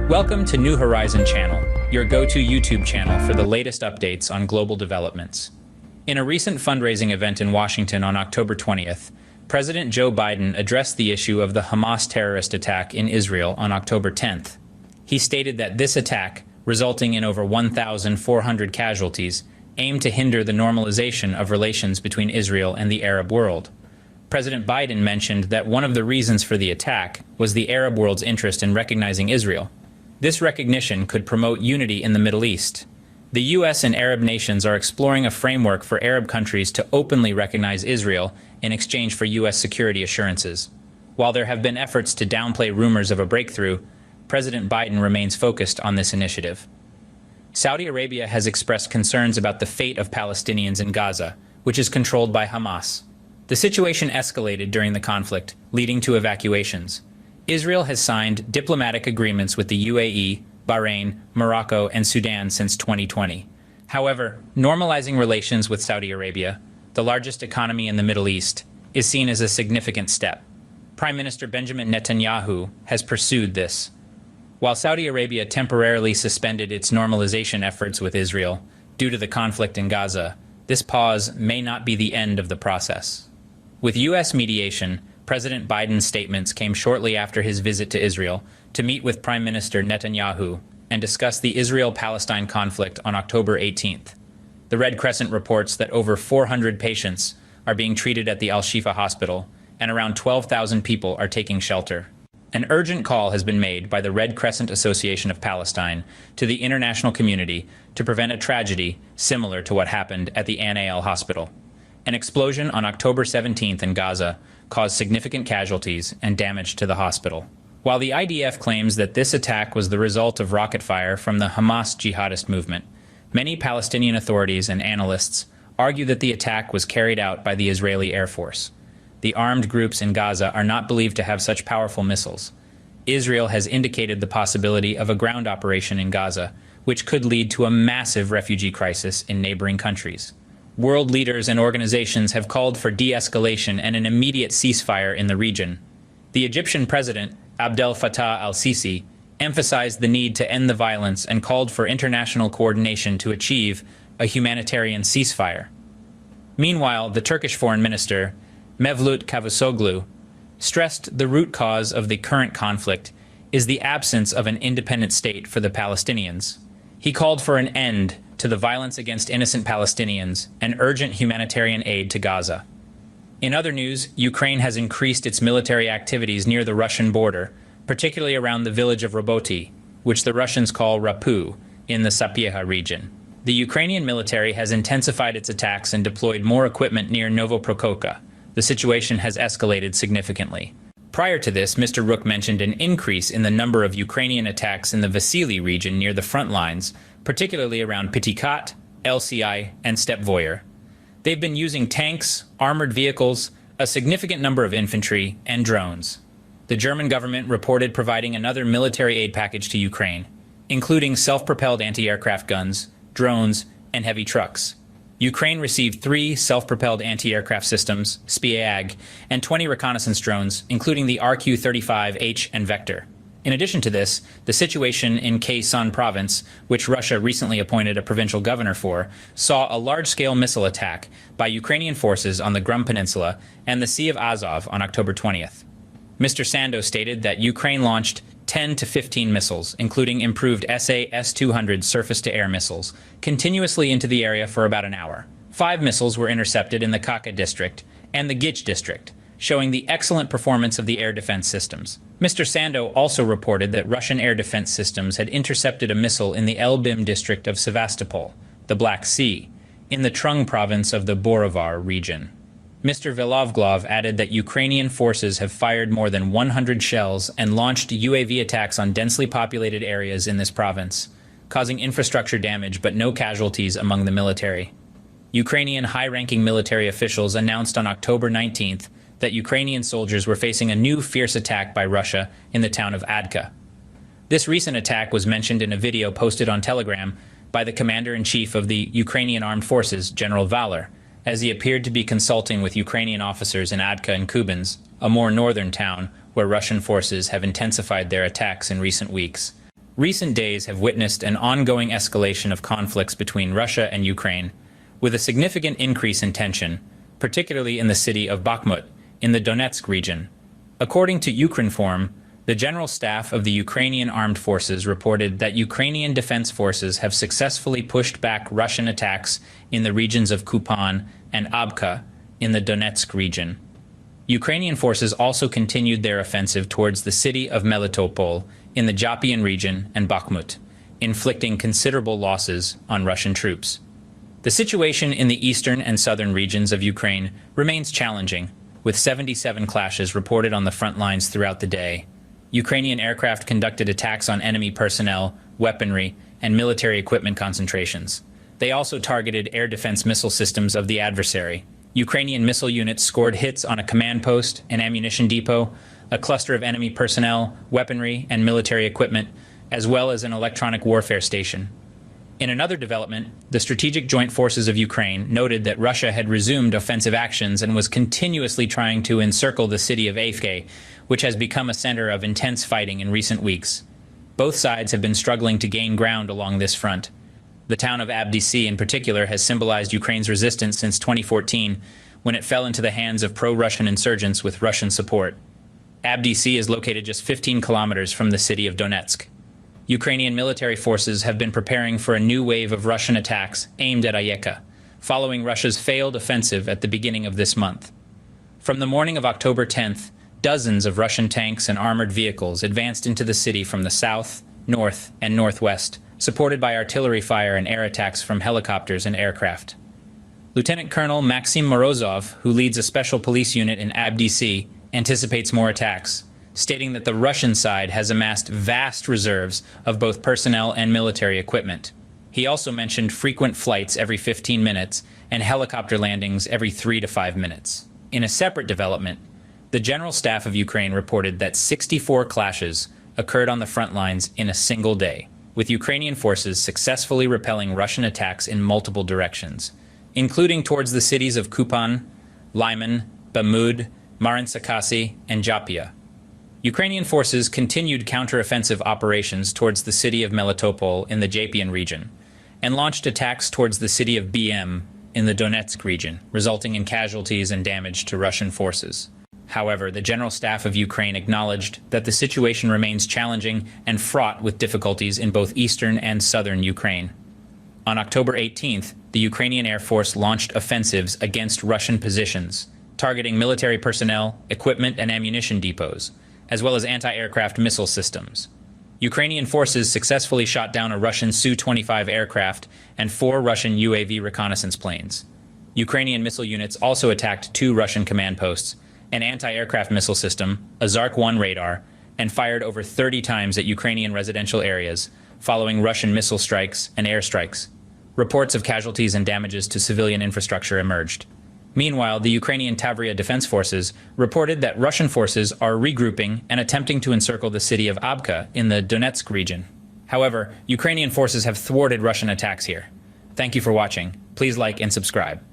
Welcome to New Horizon Channel, your go-to YouTube channel for the latest updates on global developments. In a recent fundraising event in Washington on October 20th, President Joe Biden addressed the issue of the Hamas terrorist attack in Israel on October 10th. He stated that this attack, resulting in over 1,400 casualties, aimed to hinder the normalization of relations between Israel and the Arab world. President Biden mentioned that one of the reasons for the attack was the Arab world's interest in recognizing Israel. This recognition could promote unity in the Middle East. The U.S. and Arab nations are exploring a framework for Arab countries to openly recognize Israel in exchange for U.S. security assurances. While there have been efforts to downplay rumors of a breakthrough, President Biden remains focused on this initiative. Saudi Arabia has expressed concerns about the fate of Palestinians in Gaza, which is controlled by Hamas. The situation escalated during the conflict, leading to evacuations. Israel has signed diplomatic agreements with the UAE, Bahrain, Morocco, and Sudan since 2020. However, normalizing relations with Saudi Arabia, the largest economy in the Middle East, is seen as a significant step. Prime Minister Benjamin Netanyahu has pursued this. While Saudi Arabia temporarily suspended its normalization efforts with Israel due to the conflict in Gaza, this pause may not be the end of the process. With U.S. mediation, President Biden's statements came shortly after his visit to Israel to meet with Prime Minister Netanyahu and discuss the Israel-Palestine conflict on October 18th. The Red Crescent reports that over 400 patients are being treated at the Al-Shifa hospital, and around 12,000 people are taking shelter. An urgent call has been made by the Red Crescent Association of Palestine to the international community to prevent a tragedy similar to what happened at the Al hospital. An explosion on October 17th in Gaza caused significant casualties and damage to the hospital. While the IDF claims that this attack was the result of rocket fire from the Hamas jihadist movement, many Palestinian authorities and analysts argue that the attack was carried out by the Israeli Air Force. The armed groups in Gaza are not believed to have such powerful missiles. Israel has indicated the possibility of a ground operation in Gaza, which could lead to a massive refugee crisis in neighboring countries. World leaders and organizations have called for de-escalation and an immediate ceasefire in the region. The Egyptian president, Abdel Fattah al-Sisi, emphasized the need to end the violence and called for international coordination to achieve a humanitarian ceasefire. Meanwhile, the Turkish foreign minister, Mevlut Cavusoglu, stressed the root cause of the current conflict is the absence of an independent state for the Palestinians. He called for an end to the violence against innocent Palestinians and urgent humanitarian aid to Gaza. In other news, Ukraine has increased its military activities near the Russian border, particularly around the village of Roboty, which the Russians call Rapu, in the Sapieha region. The Ukrainian military has intensified its attacks and deployed more equipment near Novoprokokha. The situation has escalated significantly. Prior to this, Mr. Rook mentioned an increase in the number of Ukrainian attacks in the Vasily region near the front lines, particularly around Pitikat, LCI, and Stepvoyer. They've been using tanks, armored vehicles, a significant number of infantry, and drones. The German government reported providing another military aid package to Ukraine, including self-propelled anti-aircraft guns, drones, and heavy trucks. Ukraine received 3 self-propelled anti-aircraft systems, SPIAG, and 20 reconnaissance drones, including the RQ-35H and Vector. In addition to this, the situation in Kherson province, which Russia recently appointed a provincial governor for, saw a large-scale missile attack by Ukrainian forces on the Grum Peninsula and the Sea of Azov on October 20th. Mr. Sandow stated that Ukraine launched 10 to 15 missiles, including improved SA-S-200 surface-to-air missiles, continuously into the area for about an hour. 5 missiles were intercepted in the Kaka district and the Gich district, showing the excellent performance of the air defense systems. Mr. Sandow also reported that Russian air defense systems had intercepted a missile in the Elbim district of Sevastopol, the Black Sea, in the Trung province of the Borivar region. Mr. Velovglov added that Ukrainian forces have fired more than 100 shells and launched UAV attacks on densely populated areas in this province, causing infrastructure damage but no casualties among the military. Ukrainian high-ranking military officials announced on October 19th that Ukrainian soldiers were facing a new fierce attack by Russia in the town of Adka. This recent attack was mentioned in a video posted on Telegram by the commander-in-chief of the Ukrainian Armed Forces, General Valor, as he appeared to be consulting with Ukrainian officers in Adka and Kubansk, a more northern town where Russian forces have intensified their attacks in recent weeks. Recent days have witnessed an ongoing escalation of conflicts between Russia and Ukraine, with a significant increase in tension, particularly in the city of Bakhmut, in the Donetsk region. According to Ukrinform, the General Staff of the Ukrainian Armed Forces reported that Ukrainian defense forces have successfully pushed back Russian attacks in the regions of Kupan and Abka in the Donetsk region. Ukrainian forces also continued their offensive towards the city of Melitopol in the Japian region and Bakhmut, inflicting considerable losses on Russian troops. The situation in the eastern and southern regions of Ukraine remains challenging, with 77 clashes reported on the front lines throughout the day. Ukrainian aircraft conducted attacks on enemy personnel, weaponry, and military equipment concentrations. They also targeted air defense missile systems of the adversary. Ukrainian missile units scored hits on a command post, an ammunition depot, a cluster of enemy personnel, weaponry, and military equipment, as well as an electronic warfare station. In another development, the Strategic Joint Forces of Ukraine noted that Russia had resumed offensive actions and was continuously trying to encircle the city of Avdiivka, which has become a center of intense fighting in recent weeks. Both sides have been struggling to gain ground along this front. The town of Avdiivka in particular has symbolized Ukraine's resistance since 2014, when it fell into the hands of pro-Russian insurgents with Russian support. Avdiivka is located just 15 kilometers from the city of Donetsk. Ukrainian military forces have been preparing for a new wave of Russian attacks aimed at Ayeka, following Russia's failed offensive at the beginning of this month. From the morning of October 10th, dozens of Russian tanks and armored vehicles advanced into the city from the south, north, and northwest, supported by artillery fire and air attacks from helicopters and aircraft. Lieutenant Colonel Maxim Morozov, who leads a special police unit in Avdiivka, anticipates more attacks, stating that the Russian side has amassed vast reserves of both personnel and military equipment. He also mentioned frequent flights every 15 minutes and helicopter landings every 3 to 5 minutes. In a separate development, the General Staff of Ukraine reported that 64 clashes occurred on the front lines in a single day, with Ukrainian forces successfully repelling Russian attacks in multiple directions, including towards the cities of Kupan, Lyman, Bamud, Marinsakasi, and Japia. Ukrainian forces continued counteroffensive operations towards the city of Melitopol in the Japian region, and launched attacks towards the city of BM in the Donetsk region, resulting in casualties and damage to Russian forces. However, the General Staff of Ukraine acknowledged that the situation remains challenging and fraught with difficulties in both eastern and southern Ukraine. On October 18th, the Ukrainian Air Force launched offensives against Russian positions, targeting military personnel, equipment, and ammunition depots, as well as anti-aircraft missile systems. Ukrainian forces successfully shot down a Russian Su-25 aircraft and 4 Russian UAV reconnaissance planes. Ukrainian missile units also attacked 2 Russian command posts, an anti-aircraft missile system, a Zark-1 radar, and fired over 30 times at Ukrainian residential areas, following Russian missile strikes and airstrikes. Reports of casualties and damages to civilian infrastructure emerged. Meanwhile, the Ukrainian Tavria Defense Forces reported that Russian forces are regrouping and attempting to encircle the city of Abka in the Donetsk region. However, Ukrainian forces have thwarted Russian attacks here. Thank you for watching. Please like and subscribe.